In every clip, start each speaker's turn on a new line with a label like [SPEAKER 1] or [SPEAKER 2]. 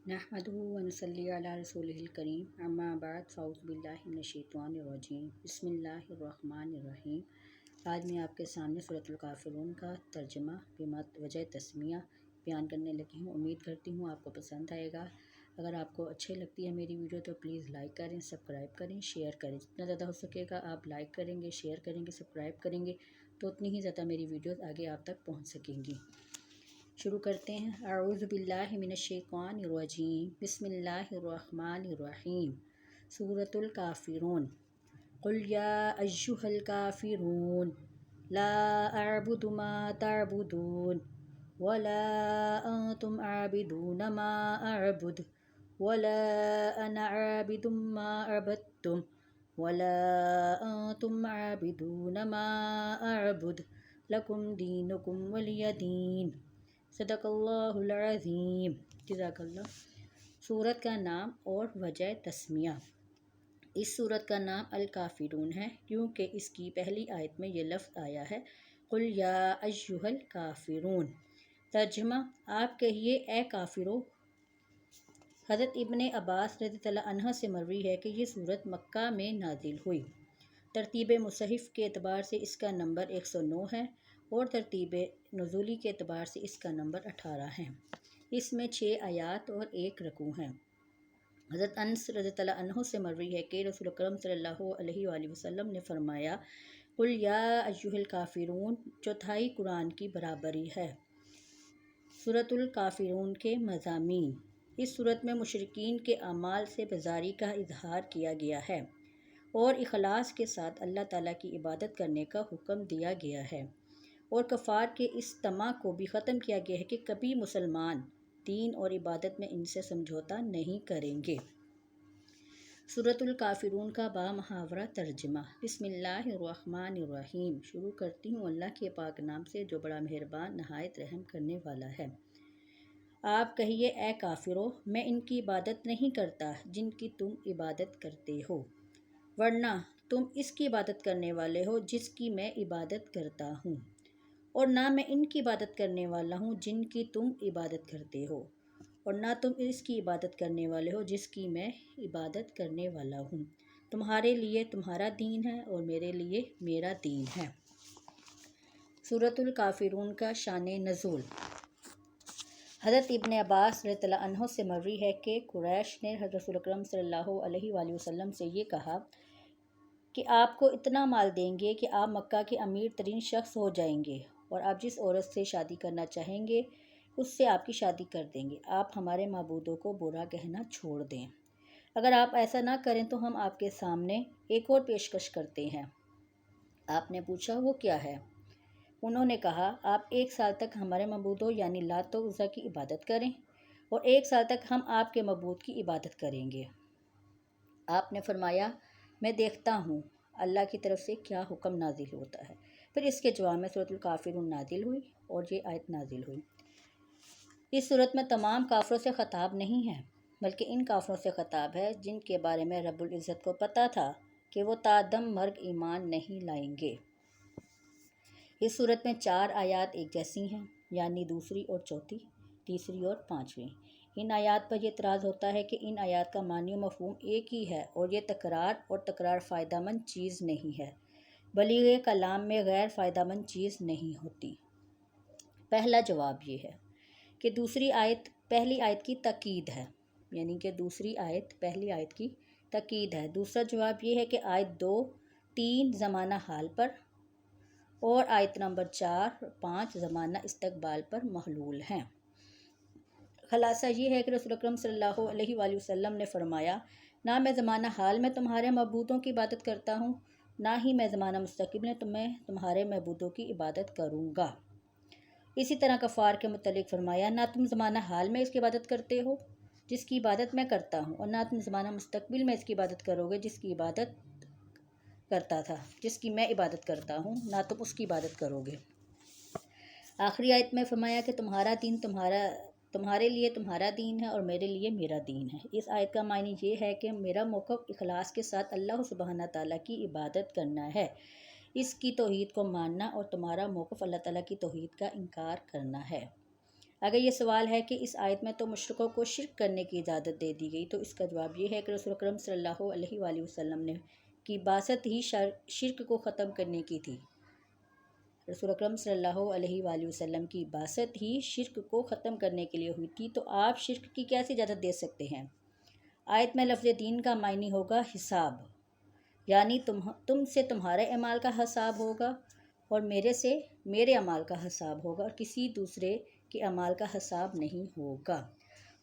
[SPEAKER 1] नहमदुहु व नसल्ली अला रसूलिहिल करीम अम्मा बाद फ़ाऊज़ु बिल्लाहि मिनश्शैतानिर रजीम बिस्मिल्लाहिर्रहमानिर्रहीम। आज मैं आपके सामने सूरतुल काफ़िरून का तर्जुमा वजह तस्मिया बयान करने लगी हूँ। उम्मीद करती हूँ आपको पसंद आएगा। अगर आपको अच्छी लगती है मेरी वीडियो तो प्लीज़ लाइक करें, सब्सक्राइब करें, शेयर करें। जितना ज़्यादा हो सकेगा आप लाइक करेंगे, शेयर करेंगे, सब्सक्राइब करेंगे तो उतनी ही ज़्यादा मेरी वीडियोज़ आगे आप तक पहुँच सकेंगी। शुरू करते हैं। अऊज़ु बिल्लाहि मिनश्शैतानिर रजीम बिस्मिल्लाहिर्रहमानिर्रहीम। सूरतुल काफ़िरून। कुल या अय्युहल काफ़िरून ला अअबुदु मा तअबुदून वला अंतुम आबिदून मा अअबुद वला अना आबिदुम मा अबदतुम वला अंतुम आबिदून मा अअबुद लकुम दीनुकुम वलिय दीन। सदक़ल्लाहुल अज़ीम। जज़ाकल्लाह। सूरत का नाम और वजह तस्मिया। इस सूरत का नाम अल काफ़िरून है क्योंकि इसकी पहली आयत में ये लफ्ज़ आया है कुल या अय्युहल काफ़िरून। तर्जुमा, आप कहिए ए काफ़िरो। हज़रत इब्ने अब्बास रज़ियल्लाहु अन्हु से मरवी है कि ये सूरत मक्का में नाजिल हुई। तरतीब मुसहिफ़ के एतबार से इसका नंबर 109 है और तरतीब नुज़ूली के एतबार से इसका नंबर 18 है। इसमें 6 आयात और 1 रकू हैं। हज़रत अनस रज़ियल्लाहु अन्हु से मरवी है कि रसूल अकरम सल्लल्लाहु अलैहि वसल्लम ने फरमाया कुल या अय्युहल काफ़िरून चौथाई कुरान की बराबरी है। सूरतुल काफ़िरून के मज़ामीन। इस सूरत में मुशरिकीन के अमाल से बेज़ारी का इजहार किया गया है और इखलास के साथ अल्लाह ताला की इबादत करने का हुक्म दिया गया है और कफ़ार के इस तमा को भी ख़त्म किया गया है कि कभी मुसलमान दीन और इबादत में इनसे समझौता नहीं करेंगे। सूरतुल काफ़िरून का बामुहावरा तर्जुमा। बिस्मिल्लाहिर्रहमानिर्रहीम। शुरू करती हूँ अल्लाह के पाक नाम से जो बड़ा मेहरबान नहायत रहम करने वाला है। आप कहिए ए काफ़िरो, मैं इनकी इबादत नहीं करता जिनकी तुम इबादत करते हो, वरना तुम इसकी इबादत करने वाले हो जिसकी मैं इबादत करता हूँ, और ना मैं इनकी इबादत करने वाला हूँ जिनकी तुम इबादत करते हो, और ना तुम इसकी इबादत करने वाले हो जिसकी मैं इबादत करने वाला हूँ। तुम्हारे लिए तुम्हारा दीन है और मेरे लिए मेरा दीन है। सूरतुल काफ़िरून का शान नज़ूल। हज़रत इब्ने अब्बास रज़ियल्लाहु अन्हु से मरवी है कि कुरैश ने हज़रत रसूल अकरम सल्लल्लाहु अलैहि वसल्लम से ये कहा कि आपको इतना माल देंगे कि आप मक्का के अमीर तरीन शख्स हो जाएंगे और आप जिस औरत से शादी करना चाहेंगे उससे आपकी शादी कर देंगे। आप हमारे माबूदों को बुरा कहना छोड़ दें। अगर आप ऐसा ना करें तो हम आपके सामने एक और पेशकश करते हैं। आपने पूछा वो क्या है? उन्होंने कहा आप 1 साल तक हमारे मबूदों यानी लात व उज़्ज़ा की इबादत करें और 1 साल तक हम आपके मबूद की इबादत करेंगे। आपने फरमाया मैं देखता हूँ अल्लाह की तरफ से क्या हुक्म नाजिल होता है। फिर इसके जवाब में सूरतुल काफ़िरून नाजिल हुई और ये आयत नाजिल हुई। इस सूरत में तमाम काफ़रों से ख़ताब नहीं है बल्कि इन काफ़रों से ख़ताब है जिनके बारे में रब्बुल इज़्ज़त को पता था कि वो तादम मर्ग ईमान नहीं लाएंगे। इस सूरत में 4 आयात एक जैसी हैं, यानी दूसरी और चौथी, तीसरी और पाँचवीं। इन आयात पर यह एतराज़ होता है कि इन आयात का मानी व मफ़हूम एक ही है और ये तकरार फ़ायदामंद चीज़ नहीं है। बलीग़ कलाम में गैर फ़ायदामंद चीज़ नहीं होती। पहला जवाब ये है कि दूसरी आयत पहली आयत की तकीद है, यानी कि दूसरी आयत पहली आयत की तकीद है। दूसरा जवाब ये है कि आयत 2, 3 ज़माना हाल पर और आयत नंबर 4, 5 ज़माना इस्तक़बाल पर महलूल हैं। ख़ुलासा ये है कि रसूल अकरम सल्लल्लाहु अलैहि वसल्लम ने फरमाया ना मैं ज़माना हाल में तुम्हारे मबूदों की इबादत करता हूँ, ना ही मैं ज़माना मुस्तक़बिल में तुम्हारे मबूदों की इबादत करूँगा। इसी तरह कफ़ार के मुतल्लिक़ फरमाया ना तुम ज़माना हाल में इसकी इबादत करते हो जिसकी इबादत मैं करता हूँ, और ना तुम ज़माना मुस्तक़बिल में इसकी इबादत करोगे जिसकी इबादत करता था, जिसकी मैं इबादत करता हूँ, ना तुम उसकी इबादत करोगे। आखिरी आयत में फरमाया कि तुम्हारे लिए तुम्हारा दीन है और मेरे लिए मेरा दीन है। इस आयत का मायने ये है कि मेरा मौक़िफ़ इखलास के साथ अल्लाह सुब्हाना ताला की इबादत करना है, इसकी तौहीद को मानना, और तुम्हारा मौक़िफ़ अल्लाह ताला की तौहीद का इनकार करना है। اگر یہ سوال ہے کہ اس آیت میں تو مشرکوں کو شرک کرنے کی اجازت دے دی گئی، تو اس کا جواب یہ ہے کہ رسول اکرم صلی اللہ علیہ وآلہ وسلم نے کی بعثت ہی شرک کو ختم کرنے کی تھی۔ رسول اکرم صلی اللہ علیہ وآلہ وسلم کی بعثت ہی شرک کو ختم کرنے کے لیے ہوئی تھی، تو آپ شرک کی کیسے اجازت دے سکتے ہیں؟ آیت میں لفظ دین کا معنی ہوگا حساب، یعنی تم سے تمہارے اعمال کا حساب ہوگا اور میرے سے میرے اعمال کا حساب ہوگا، اور کسی دوسرے کے اعمال کا حساب نہیں ہوگا۔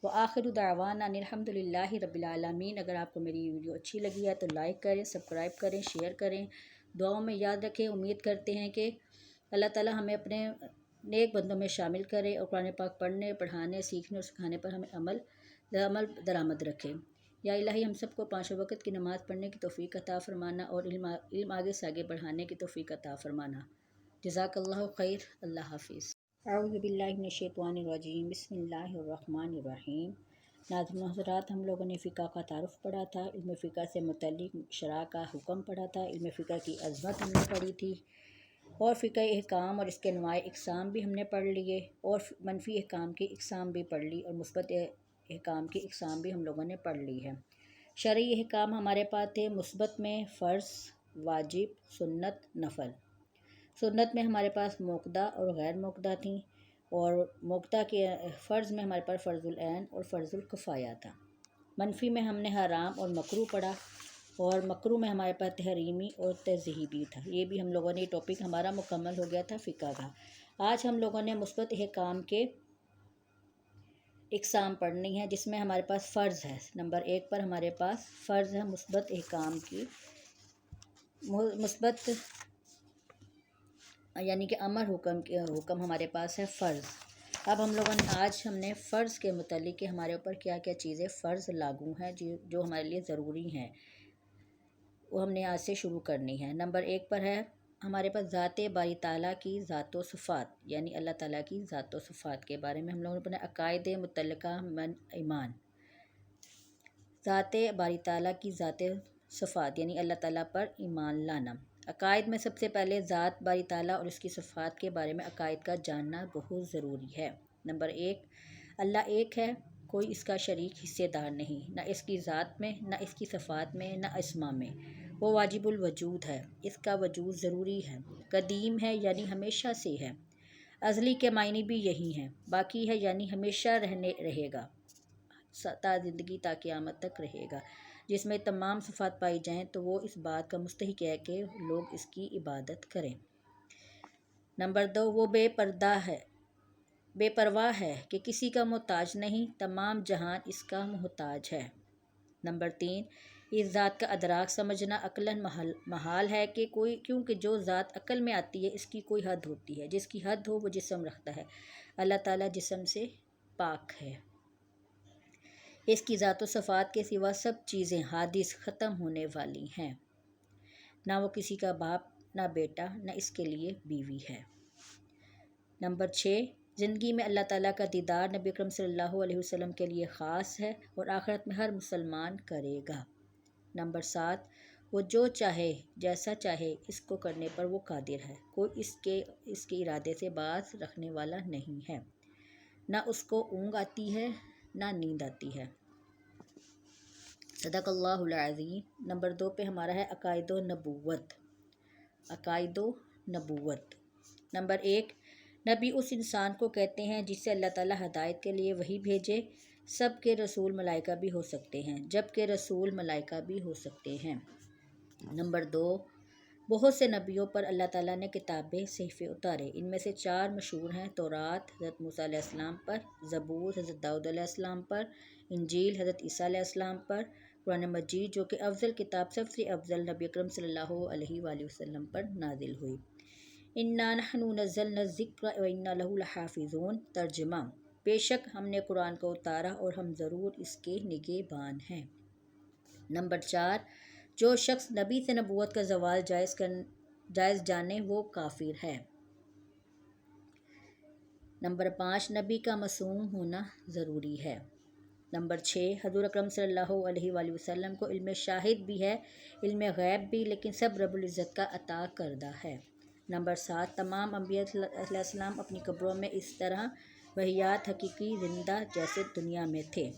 [SPEAKER 1] وآخر دعوانا ان الحمد للہ رب العالمین۔ اگر آپ کو میری ویڈیو اچھی لگی ہے تو لائک کریں، سبسکرائب کریں، شیئر کریں، دعاؤں میں یاد رکھیں۔ امید کرتے ہیں کہ اللہ تعالی ہمیں اپنے نیک بندوں میں شامل کرے اور قرآن پاک پڑھنے، پڑھانے، سیکھنے اور سکھانے پر ہمیں عمل درآمد رکھے۔ یا الہی ہم سب کو 5 وقت کی نماز پڑھنے کی توفیق عطا فرمانا اور علم آگے سے آگے بڑھانے کی توفیق عطا فرمانا۔ جزاک اللہ خیر۔ اللہ حافظ۔ اعوذ باللہ من الشیطان الرجیم، بسم اللہ الرحمن الرحیم۔ ناظرین و حضرات، ہم لوگوں نے فقہ کا تعارف پڑھا تھا، علم فقہ سے متعلق شرع کا حکم پڑھا تھا، علم فقہ کی عظمت ہم نے پڑھی تھی، اور فقہ احکام اور اس کے انواع اقسام بھی ہم نے پڑھ لیے، اور منفی احکام کی اقسام بھی پڑھ لی، اور مثبت احکام کی اقسام بھی ہم لوگوں نے پڑھ لی ہے۔ شرعی احکام ہمارے پاس تھے مثبت میں فرض، واجب، سنت، نفل۔ سنت میں ہمارے پاس موقدہ اور غیر موقدہ تھیں، اور موقدہ کے فرض میں ہمارے پاس فرض العین اور فرض الکفایہ تھا۔ منفی میں ہم نے حرام اور مکروہ پڑھا، اور مکروہ میں ہمارے پاس تحریمی اور تذہیبی تھا۔ یہ بھی ہم لوگوں نے ٹاپک ہمارا مکمل ہو گیا تھا فقہ کا۔ آج ہم لوگوں نے مثبت احکام کے اقسام پڑھنی ہے، جس میں ہمارے پاس فرض ہے۔ نمبر 1 پر ہمارے پاس فرض ہے مثبت احکام کی، مثبت یعنی کہ امر حکم ہمارے پاس ہے فرض۔ اب ہم نے فرض کے متعلق کہ ہمارے اوپر کیا کیا چیزیں فرض لاگو ہیں جو ہمارے لیے ضروری ہیں، وہ ہم نے آج سے شروع کرنی ہے۔ نمبر 1 پر ہے ہمارے پاس ذات باری تعالیٰ کی ذات و صفات، یعنی اللہ تعالیٰ کی ذات و صفات کے بارے میں ہم لوگوں نے پڑھا عقائد متعلقہ من ایمان۔ ذات باری تعالیٰ کی ذات صفات یعنی اللہ تعالیٰ پر ایمان لانا۔ عقائد میں سب سے پہلے ذات باری تعالیٰ اور اس کی صفات کے بارے میں عقائد کا جاننا بہت ضروری ہے۔ نمبر 1، اللہ ایک ہے، کوئی اس کا شریک حصے دار نہیں، نہ اس کی ذات میں، نہ اس کی صفات میں، نہ اسما میں۔ وہ واجب الوجود ہے، اس کا وجود ضروری ہے۔ قدیم ہے یعنی ہمیشہ سے ہے، ازلی کے معنی بھی یہی ہیں۔ باقی ہے یعنی ہمیشہ رہے گا، تا زندگی تا قیامت تک رہے گا۔ جس میں تمام صفات پائی جائیں تو وہ اس بات کا مستحق ہے کہ لوگ اس کی عبادت کریں۔ نمبر 2، وہ بے پرواہ ہے کہ کسی کا محتاج نہیں، تمام جہان اس کا محتاج ہے۔ نمبر 3، اس ذات کا ادراک سمجھنا عقلاً محال ہے کہ کیونکہ جو ذات عقل میں آتی ہے اس کی کوئی حد ہوتی ہے، جس کی حد ہو وہ جسم رکھتا ہے۔ اللہ تعالیٰ جسم سے پاک ہے۔ اس کی ذات و صفات کے سوا سب چیزیں حادث، ختم ہونے والی ہیں۔ نہ وہ کسی کا باپ، نہ بیٹا، نہ اس کے لیے بیوی ہے۔ نمبر 6، زندگی میں اللہ تعالیٰ کا دیدار نبی اکرم صلی اللہ علیہ وسلم کے لیے خاص ہے اور آخرت میں ہر مسلمان کرے گا۔ نمبر 7، وہ جو چاہے جیسا چاہے اس کو کرنے پر وہ قادر ہے، کوئی اس کے ارادے سے باز رکھنے والا نہیں ہے، نہ اس کو اونگ آتی ہے نہ نیند آتی ہے۔ صدق اللہ العظیم۔ نمبر 2 پہ ہمارا ہے عقائد و نبوت۔ عقائد و نبوت۔ نمبر 1، نبی اس انسان کو کہتے ہیں جس سے اللہ تعالیٰ ہدایت کے لیے وحی بھیجے۔ سب کے رسول ملائکہ بھی ہو سکتے ہیں، جب کہ رسول ملائکہ بھی ہو سکتے ہیں۔ نمبر 2، بہت سے نبیوں پر اللہ تعالیٰ نے کتابیں، صحیفے اتارے۔ ان میں سے 4 مشہور ہیں: تورات حضرت موسیٰ علیہ السلام پر، زبور حضرت داؤد علیہ السلام پر، انجیل حضرت عیسیٰ علیہ السلام پر، قرآن مجید جو کہ افضل کتاب، سب سے افضل، نبی اکرم صلی اللہ علیہ وآلہ وسلم پر نازل ہوئی۔ اِنَّا نَحْنُ نَزَّلْنَا الذِّکْرَ وَإِنَّا لَهُ لَحَافِظُونَ۔ ترجمہ: بے شک ہم نے قرآن کو اتارا اور ہم ضرور اس کے نگہبان ہیں۔ نمبر 4، جو شخص نبی سے نبوت کا زوال جائز جانے وہ کافر ہے۔ نمبر 5، نبی کا معصوم ہونا ضروری ہے۔ نمبر 6، حضور اکرم صلی اللہ علیہ وآلہ وسلم کو علم شاہد بھی ہے، علم غیب بھی، لیکن سب رب العزت کا عطا کردہ ہے۔ نمبر 7، تمام انبیاء علیہ السلام اپنی قبروں میں اس طرح وحیات حقیقی زندہ جیسے دنیا میں تھے۔